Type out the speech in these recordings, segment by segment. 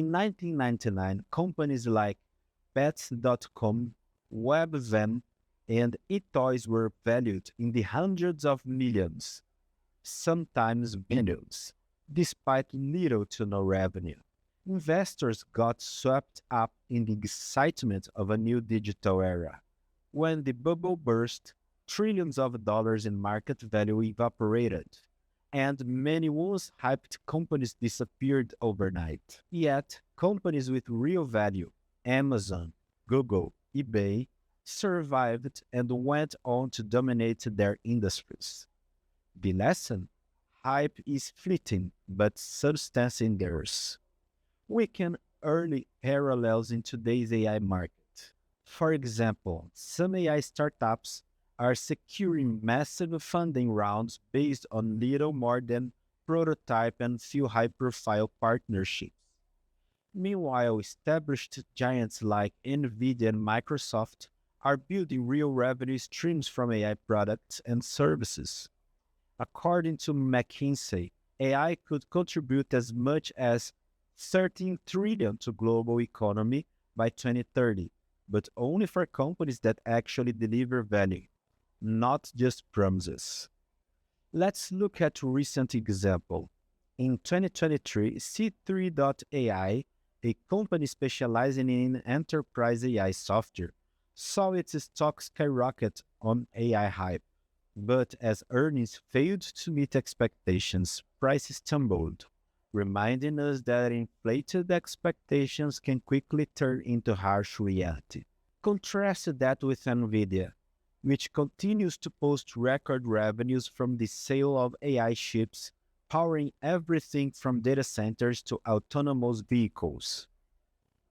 In 1999, companies like Pets.com, Webvan, and eToys were valued in the hundreds of millions, sometimes billions, despite little to no revenue. Investors got swept up in the excitement of a new digital era. When the bubble burst, trillions of dollars in market value evaporated, and many once hyped companies disappeared overnight. Yet, companies with real value, Amazon, Google, eBay, survived and went on to dominate their industries. The lesson? Hype is fleeting, but substance endures. We can early parallels in today's AI market. For example, some AI startups are securing massive funding rounds based on little more than prototype and few high profile partnerships. Meanwhile, established giants like Nvidia and Microsoft are building real revenue streams from AI products and services. According to McKinsey, AI could contribute as much as 13 trillion to global economy by 2030, but only for companies that actually deliver value, not just promises. Let's look at a recent example. In 2023, C3.ai, a company specializing in enterprise AI software, saw its stock skyrocket on AI hype. But as earnings failed to meet expectations, prices tumbled, reminding us that inflated expectations can quickly turn into harsh reality. Contrast that with Nvidia, which continues to post record revenues from the sale of AI chips, powering everything from data centers to autonomous vehicles.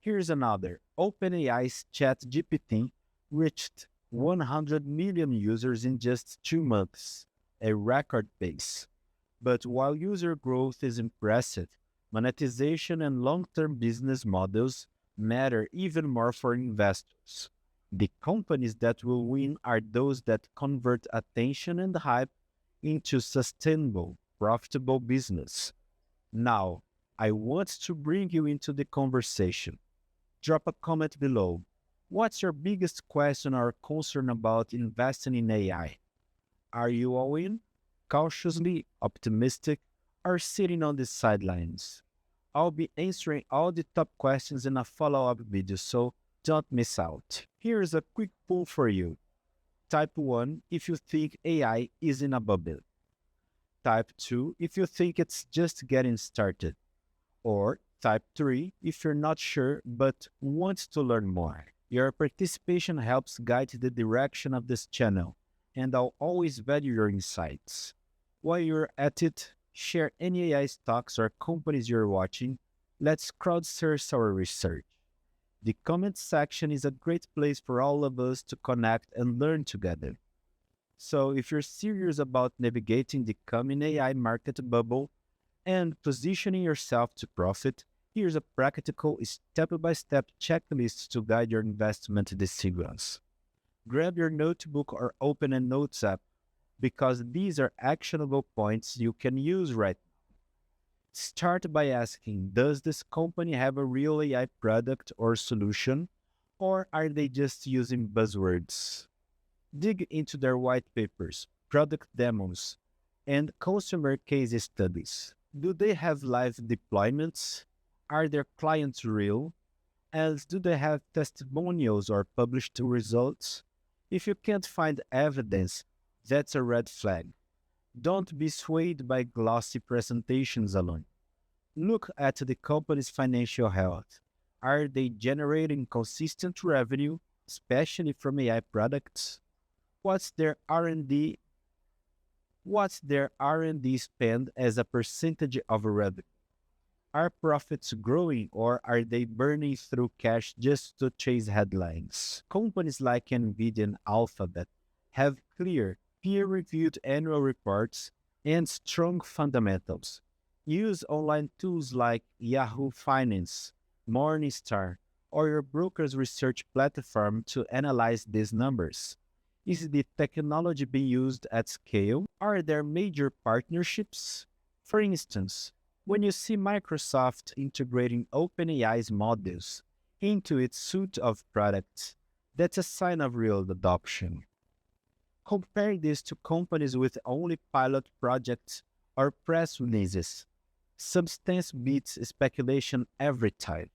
Here's another. OpenAI's ChatGPT reached 100 million users in just 2 months, a record pace. But while user growth is impressive, monetization and long-term business models matter even more for investors. The companies that will win are those that convert attention and hype into sustainable, profitable business. Now, I want to bring you into the conversation. Drop a comment below. What's your biggest question or concern about investing in AI? Are you all in, cautiously optimistic, or sitting on the sidelines? I'll be answering all the top questions in a follow-up video, so don't miss out. Here's a quick poll for you. Type 1 if you think AI is in a bubble. Type 2 if you think it's just getting started. Or type 3 if you're not sure but want to learn more. Your participation helps guide the direction of this channel, and I'll always value your insights. While you're at it, share any AI stocks or companies you're watching. Let's crowdsource our research. The comment section is a great place for all of us to connect and learn together. So if you're serious about navigating the coming AI market bubble and positioning yourself to profit, here's a practical step-by-step checklist to guide your investment decisions. Grab your notebook or open a notes app because these are actionable points you can use right now. Start by asking, does this company have a real AI product or solution, or are they just using buzzwords? Dig into their white papers, product demos, and consumer case studies. Do they have live deployments? Are their clients real? And do they have testimonials or published results? If you can't find evidence, that's a red flag. Don't be swayed by glossy presentations alone. Look at the company's financial health. Are they generating consistent revenue, especially from AI products? What's their R&D? What's their R&D spend as a percentage of revenue? Are profits growing or are they burning through cash just to chase headlines? Companies like Nvidia and Alphabet have clear, peer-reviewed annual reports and strong fundamentals. Use online tools like Yahoo Finance, Morningstar, or your broker's research platform to analyze these numbers. Is the technology being used at scale? Are there major partnerships? For instance, When you see Microsoft integrating OpenAI's models into its suite of products, that's a sign of real adoption. Compare this to companies with only pilot projects or press releases. Substance beats speculation every time.